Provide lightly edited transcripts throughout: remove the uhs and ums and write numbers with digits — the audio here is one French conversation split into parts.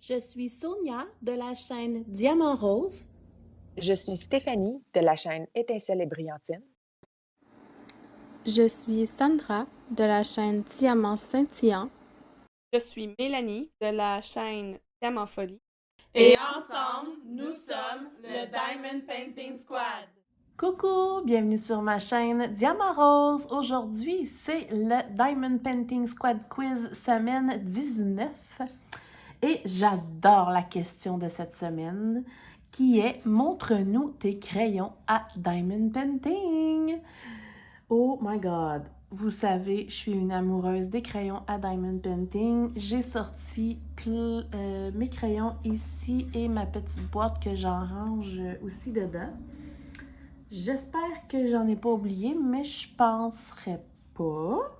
Je suis Sonia de la chaîne Diamant Rose. Je suis Stéphanie de la chaîne Étincelle et Brillantine. Je suis Sandra de la chaîne Diamant Scintillant. Je suis Mélanie de la chaîne Diamant Folie. Et ensemble, nous sommes le Diamond Painting Squad. Coucou, bienvenue sur ma chaîne Diamant Rose. Aujourd'hui, c'est le Diamond Painting Squad Quiz semaine 19. Et j'adore la question de cette semaine qui est « Montre-nous tes crayons à Diamond Painting ». Oh my God! Vous savez, je suis une amoureuse des crayons à Diamond Painting. J'ai sorti mes crayons ici et ma petite boîte que j'en range aussi dedans. J'espère que j'en ai pas oublié, mais je penserais pas.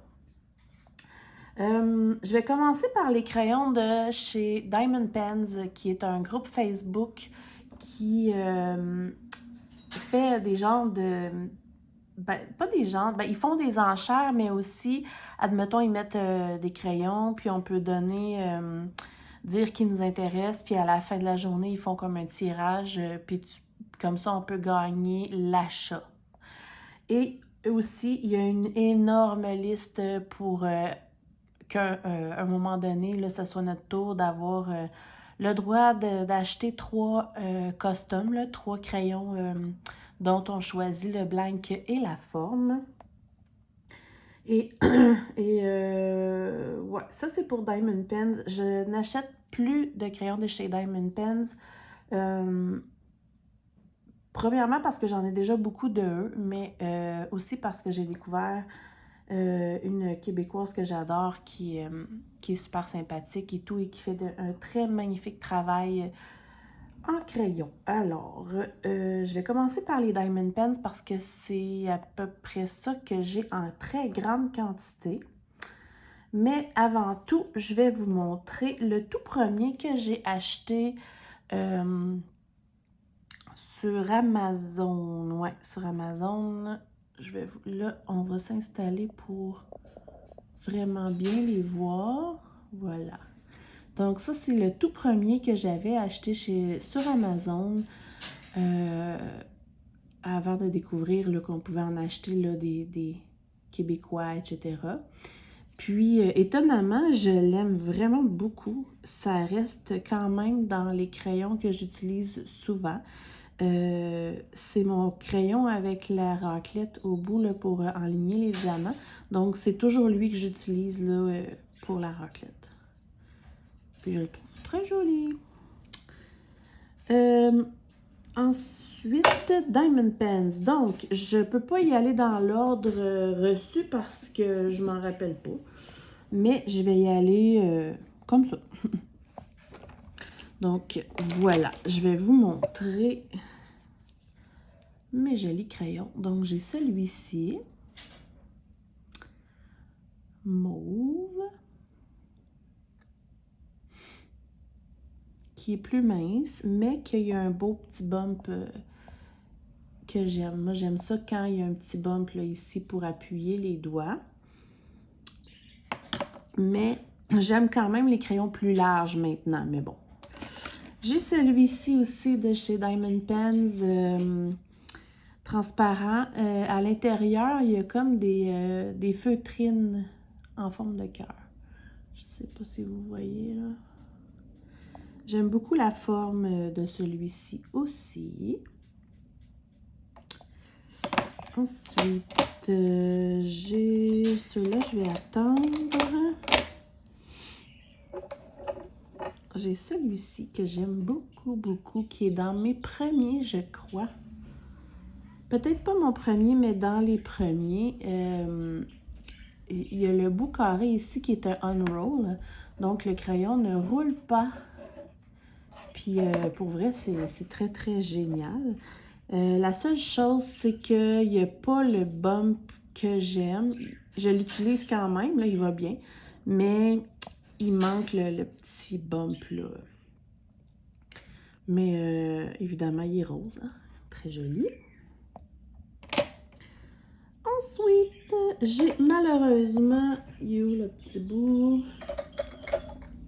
Je vais commencer par les crayons de chez Diamond Pens, qui est un groupe Facebook qui fait des genres de... pas des genres, ils font des enchères, mais aussi, admettons, ils mettent des crayons, puis on peut donner, dire qui nous intéresse, puis à la fin de la journée, ils font comme un tirage, puis comme ça, on peut gagner l'achat. Et aussi, il y a une énorme liste pour qu'à un moment donné, là, ce soit notre tour d'avoir le droit d'acheter 3 costumes, 3 crayons dont on choisit le blank et la forme. Et ouais, ça c'est pour Diamond Pens. Je n'achète plus de crayons de chez Diamond Pens. Premièrement parce que j'en ai déjà beaucoup d'eux, mais aussi parce que j'ai découvert une Québécoise que j'adore qui est super sympathique et tout et qui fait un très magnifique travail en crayon. Alors, je vais commencer par les Diamond Pens parce que c'est à peu près ça que j'ai en très grande quantité. Mais avant tout, je vais vous montrer le tout premier que j'ai acheté sur Amazon. Ouais, sur Amazon. Là, on va s'installer pour vraiment bien les voir. Voilà. Donc ça, c'est le tout premier que j'avais acheté sur Amazon avant de découvrir qu'on pouvait en acheter là, des Québécois, etc. Puis, étonnamment, je l'aime vraiment beaucoup. Ça reste quand même dans les crayons que j'utilise souvent. C'est mon crayon avec la raclette au bout là, pour enligner les diamants. Donc, c'est toujours lui que j'utilise là, pour la raclette. Puis, je le trouve très joli. Ensuite, Diamond Pens. Donc, je ne peux pas y aller dans l'ordre reçu parce que je m'en rappelle pas. Mais je vais y aller comme ça. Donc, voilà. Je vais vous montrer mes jolis crayons. Donc, j'ai celui-ci. Mauve. Qui est plus mince, mais qu'il y a un beau petit bump que j'aime. Moi, j'aime ça quand il y a un petit bump là, ici pour appuyer les doigts. Mais j'aime quand même les crayons plus larges maintenant, mais bon. J'ai celui-ci aussi de chez Diamond Pens, transparent. À l'intérieur, il y a comme des feutrines en forme de cœur. Je ne sais pas si vous voyez là. J'aime beaucoup la forme de celui-ci aussi. Ensuite, j'ai ceux-là, je vais attendre. J'ai celui-ci que j'aime beaucoup, beaucoup, qui est dans mes premiers, je crois. Peut-être pas mon premier, mais dans les premiers. Il y a le bout carré ici qui est un unroll. Donc, le crayon ne roule pas. Puis, pour vrai, c'est très, très génial. La seule chose, c'est qu'il n'y a pas le bump que j'aime. Je l'utilise quand même, là, il va bien. Mais il manque le petit bump, là. Mais évidemment, il est rose, hein? Très joli. Ensuite, j'ai malheureusement... Il est où le petit bout?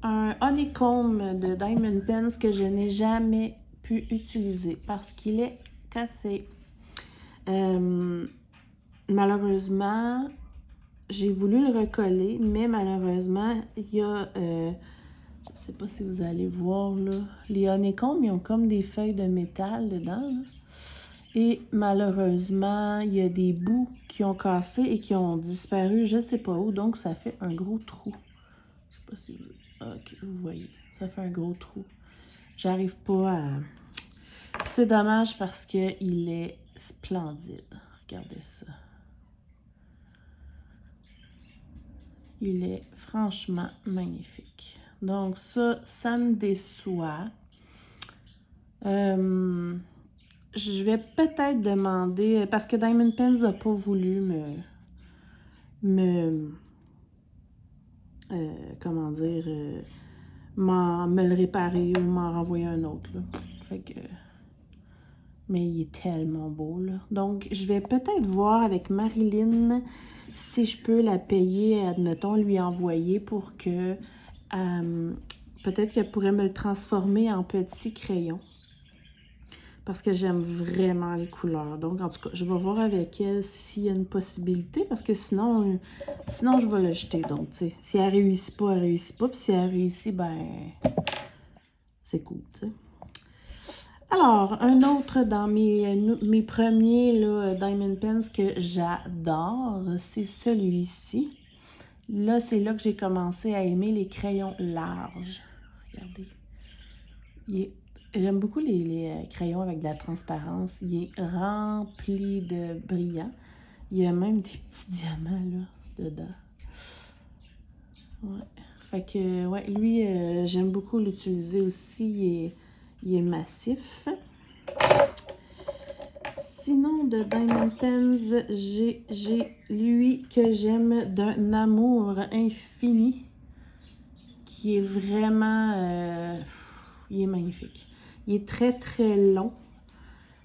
un honeycomb de Diamond Pens que je n'ai jamais pu utiliser parce qu'il est cassé. Malheureusement, j'ai voulu le recoller, mais malheureusement, il y a, je sais pas si vous allez voir là, les honeycombs, ils ont comme des feuilles de métal dedans, là. Et malheureusement, il y a des bouts qui ont cassé et qui ont disparu, je sais pas où, donc ça fait un gros trou. Je sais pas si vous... Ok, vous voyez, ça fait un gros trou. J'arrive pas à... C'est dommage parce qu'il est splendide. Regardez ça. Il est franchement magnifique. Donc ça me déçoit. Je vais peut-être demander, parce que Diamond Pens n'a pas voulu comment dire, me le réparer ou m'en renvoyer un autre, là. Fait que... Mais il est tellement beau, là. Donc, je vais peut-être voir avec Marilyn si je peux la payer, admettons, lui envoyer pour que... peut-être qu'elle pourrait me le transformer en petit crayon. Parce que j'aime vraiment les couleurs. Donc, en tout cas, je vais voir avec elle s'il y a une possibilité. Parce que sinon je vais le jeter. Donc, tu sais, si elle réussit pas, elle réussit pas. Puis si elle réussit, ben, c'est cool, tu sais. Alors, un autre dans mes premiers là, Diamond Pens que j'adore, c'est celui-ci. Là, c'est là que j'ai commencé à aimer les crayons larges. Regardez. J'aime beaucoup les crayons avec de la transparence. Il est rempli de brillants. Il y a même des petits diamants là, dedans. Ouais. Fait que, ouais, lui, j'aime beaucoup l'utiliser aussi. Il est massif. Sinon, de Diamond Pens, j'ai lui que j'aime d'un amour infini. Qui est vraiment... il est magnifique. Il est très, très long.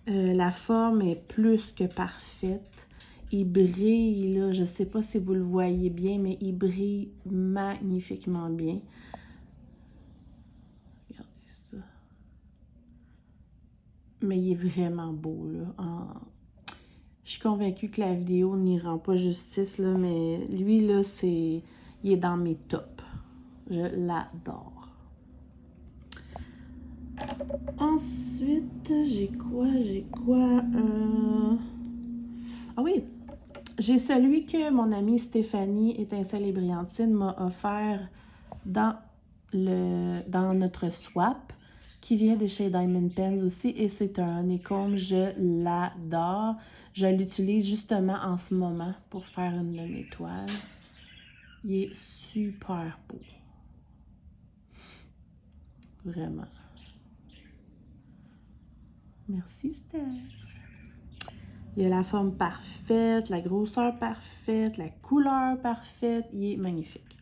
La forme est plus que parfaite. Il brille, là. Je ne sais pas si vous le voyez bien, mais il brille magnifiquement bien. Regardez ça. Mais il est vraiment beau, là. Je suis convaincue que la vidéo n'y rend pas justice, là, mais lui, là, il est dans mes tops. Je l'adore. Ensuite, j'ai quoi? Ah oui, j'ai celui que mon amie Stéphanie Étincelle et Brillantine m'a offert dans notre swap, qui vient de chez Diamond Pens aussi, et c'est un honeycomb, je l'adore. Je l'utilise justement en ce moment pour faire une de mes toiles. Il est super beau. Vraiment. Merci, Steph. Il a la forme parfaite, la grosseur parfaite, la couleur parfaite. Il est magnifique.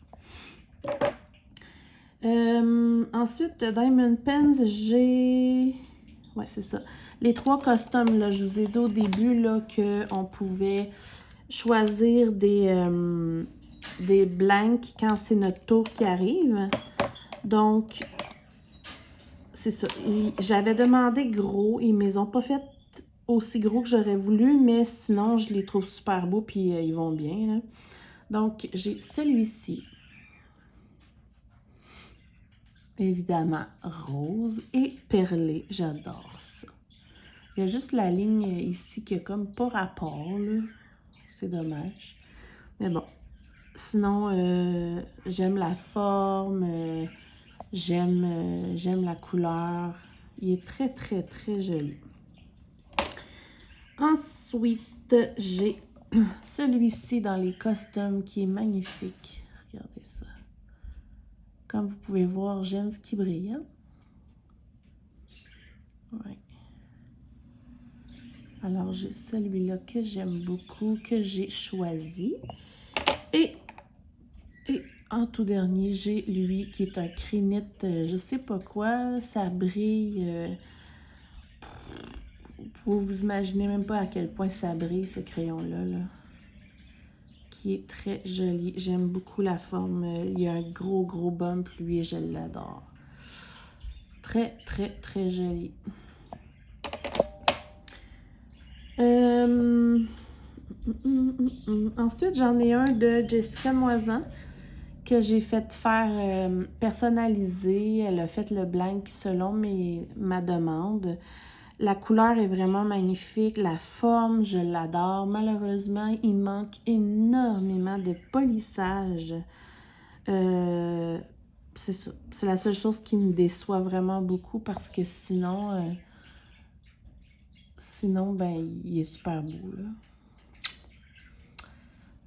Ensuite, Diamond Pens, j'ai... Ouais, c'est ça. Les 3 costumes, là, je vous ai dit au début là, qu'on pouvait choisir des blanks quand c'est notre tour qui arrive. Donc... C'est ça. J'avais demandé gros. Ils ne me les ont pas fait aussi gros que j'aurais voulu, mais sinon, je les trouve super beaux puis ils vont bien, là. Donc, j'ai celui-ci. Évidemment, rose et perlé. J'adore ça. Il y a juste la ligne ici qui a comme pas rapport, là. C'est dommage. Mais bon. Sinon, j'aime la forme... J'aime la couleur. Il est très, très, très joli. Ensuite, j'ai celui-ci dans les costumes qui est magnifique. Regardez ça. Comme vous pouvez voir, j'aime ce qui brille. Hein? Ouais. Alors, j'ai celui-là que j'aime beaucoup, que j'ai choisi. Et en tout dernier, j'ai lui qui est un crinite, je sais pas quoi, ça brille. Vous imaginez même pas à quel point ça brille, ce crayon-là. Là. qui est très joli. J'aime beaucoup la forme. Il y a un gros bump, lui, et je l'adore. Très, très, très joli. Ensuite, j'en ai un de Jessica Moisan que j'ai fait faire personnaliser. Elle a fait le blank selon ma demande. La couleur est vraiment magnifique. La forme, je l'adore. Malheureusement, il manque énormément de polissage. C'est ça. C'est la seule chose qui me déçoit vraiment beaucoup parce que sinon, ben, il est super beau, là.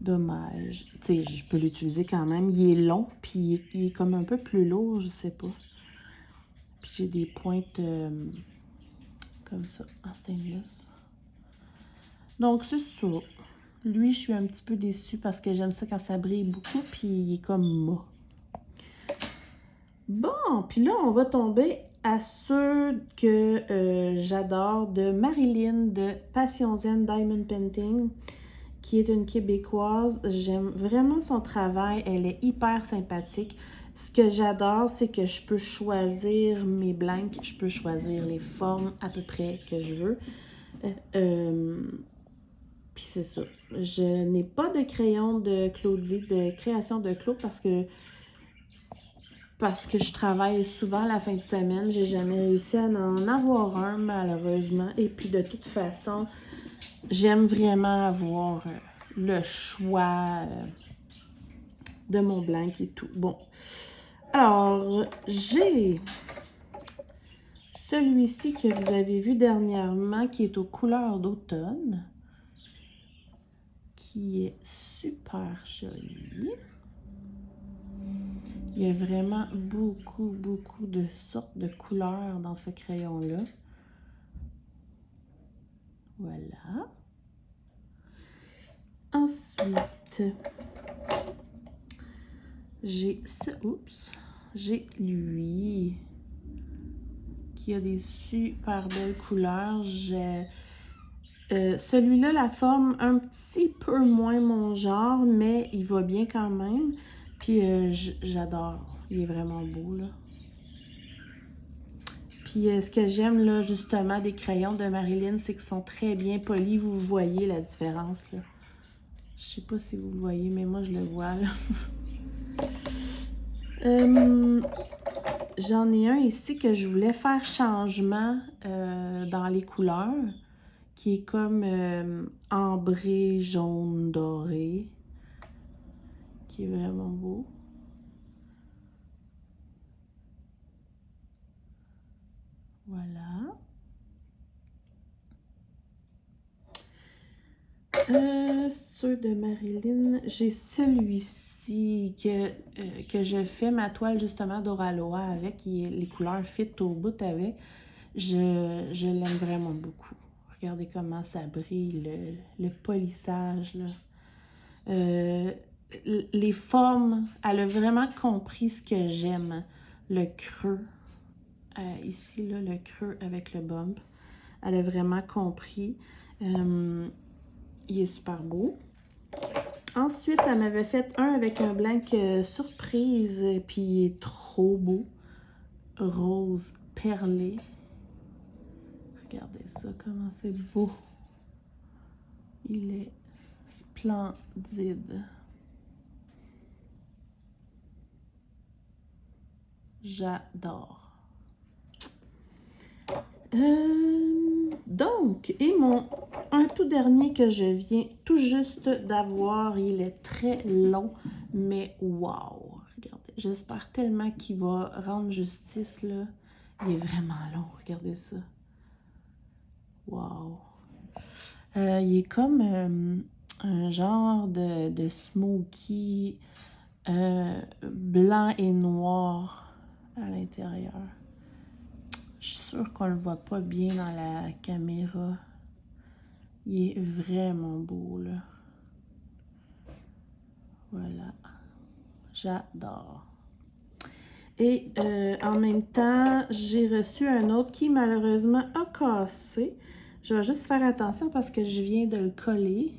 Dommage. Tu sais, je peux l'utiliser quand même. Il est long, puis il est comme un peu plus lourd, je sais pas. Puis j'ai des pointes comme ça, en stainless. Donc, c'est ça. Lui, je suis un petit peu déçue parce que j'aime ça quand ça brille beaucoup, puis il est comme mat. Bon, puis là, on va tomber à ceux que j'adore de Marilyn de Passion Zen Diamond Painting, qui est une Québécoise. J'aime vraiment son travail. Elle est hyper sympathique. Ce que j'adore, c'est que je peux choisir mes blanks. Je peux choisir les formes à peu près que je veux. Puis c'est ça. Je n'ai pas de crayon de Claudie, de création de Claude, parce que je travaille souvent la fin de semaine. J'ai jamais réussi à en avoir un, malheureusement. Et puis de toute façon, j'aime vraiment avoir le choix de mon blanc et tout. Bon. Alors, j'ai celui-ci que vous avez vu dernièrement, qui est aux couleurs d'automne, qui est super joli. Il y a vraiment beaucoup de sortes de couleurs dans ce crayon-là. Voilà. Ensuite, j'ai lui qui a des super belles couleurs. Celui-là, la forme un petit peu moins mon genre, mais il va bien quand même. Puis j'adore. Il est vraiment beau, là. Puis ce que j'aime, là, justement, des crayons de Marilyn, c'est qu'ils sont très bien polis. Vous voyez la différence, là. Je sais pas si vous le voyez, mais moi, je le vois, là. J'en ai un ici que je voulais faire changement dans les couleurs, qui est comme ambré, jaune, doré, qui est vraiment beau. Voilà. Ceux de Marilyn, j'ai celui-ci que je fais ma toile justement d'Oraloa avec, les couleurs fit au bout avec. Je l'aime vraiment beaucoup. Regardez comment ça brille, le polissage, là. Les formes, elle a vraiment compris ce que j'aime. Le creux, ici, là, le creux avec le bump. Elle a vraiment compris. Il est super beau. Ensuite, elle m'avait fait un avec un blanc surprise, puis il est trop beau. Rose perlé. Regardez ça, comment c'est beau. Il est splendide. J'adore. Donc, et un tout dernier que je viens tout juste d'avoir, il est très long, mais wow! Regardez, j'espère tellement qu'il va rendre justice, là. Il est vraiment long, regardez ça. Wow! Il est comme un genre de smoky blanc et noir à l'intérieur. Je suis sûre qu'on le voit pas bien dans la caméra. Il est vraiment beau, là. Voilà. J'adore. Et en même temps, j'ai reçu un autre qui, malheureusement, a cassé. Je vais juste faire attention parce que je viens de le coller.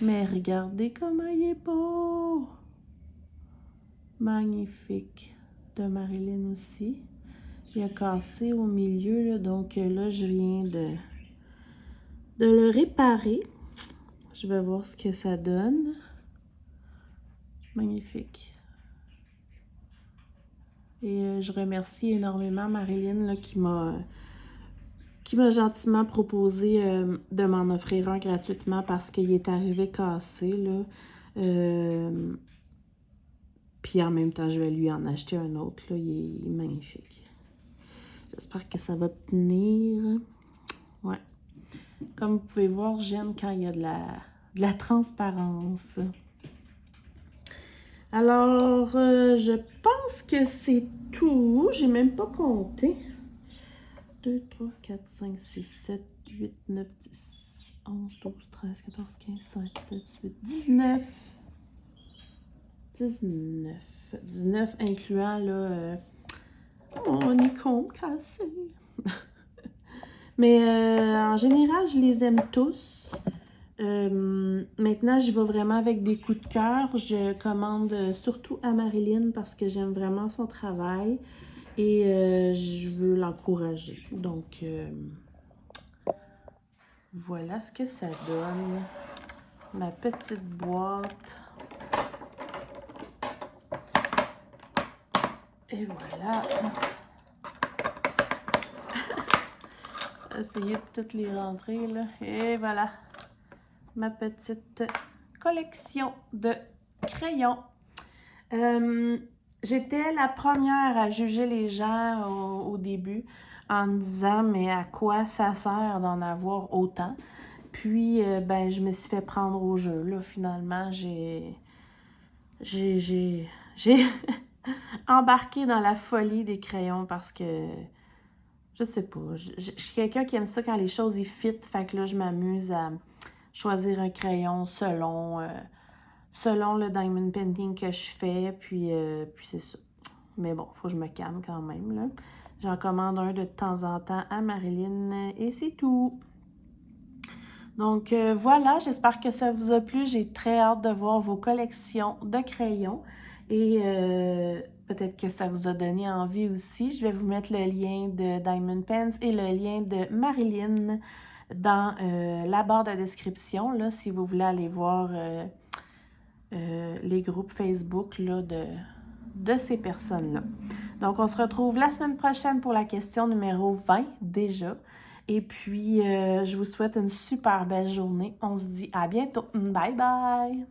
Mais regardez comment il est beau! Magnifique. De Marilyn aussi. Il a cassé au milieu, là, donc là, je viens de le réparer. Je vais voir ce que ça donne. Magnifique. Et je remercie énormément Marilyn là, qui m'a gentiment proposé de m'en offrir un gratuitement parce qu'il est arrivé cassé, là. Puis en même temps, je vais lui en acheter un autre, là. Il est magnifique. J'espère que ça va tenir. Ouais. Comme vous pouvez voir, j'aime quand il y a de la transparence. Alors, je pense que c'est tout. J'ai même pas compté. 2, 3, 4, 5, 6, 7, 8, 9, 10, 11, 12, 13, 14, 15, 16, 17, 18, 19. 19 incluant là, mon icône cassé. Mais en général, je les aime tous. Maintenant, j'y vais vraiment avec des coups de cœur. Je commande surtout à Marilyn parce que j'aime vraiment son travail et je veux l'encourager. Donc, voilà ce que ça donne. Ma petite boîte. Et voilà. Essayer de toutes les rentrer, là. Et voilà. Ma petite collection de crayons. J'étais la première à juger les gens au début en me disant mais à quoi ça sert d'en avoir autant? Puis ben je me suis fait prendre au jeu là. Finalement j'ai embarqué dans la folie des crayons parce que je sais pas, je suis quelqu'un qui aime ça quand les choses y fit. Fait que là je m'amuse à choisir un crayon selon le diamond painting que je fais, puis c'est ça. Mais bon, faut que je me calme quand même, là. J'en commande un de temps en temps à Marilyn et c'est tout. Donc voilà, j'espère que ça vous a plu. J'ai très hâte de voir vos collections de crayons et peut-être que ça vous a donné envie aussi. Je vais vous mettre le lien de Diamond Pens et le lien de Marilyn dans la barre de description, là, si vous voulez aller voir les groupes Facebook là, de ces personnes-là. Donc, on se retrouve la semaine prochaine pour la question numéro 20 déjà. Et puis, je vous souhaite une super belle journée. On se dit à bientôt. Bye bye!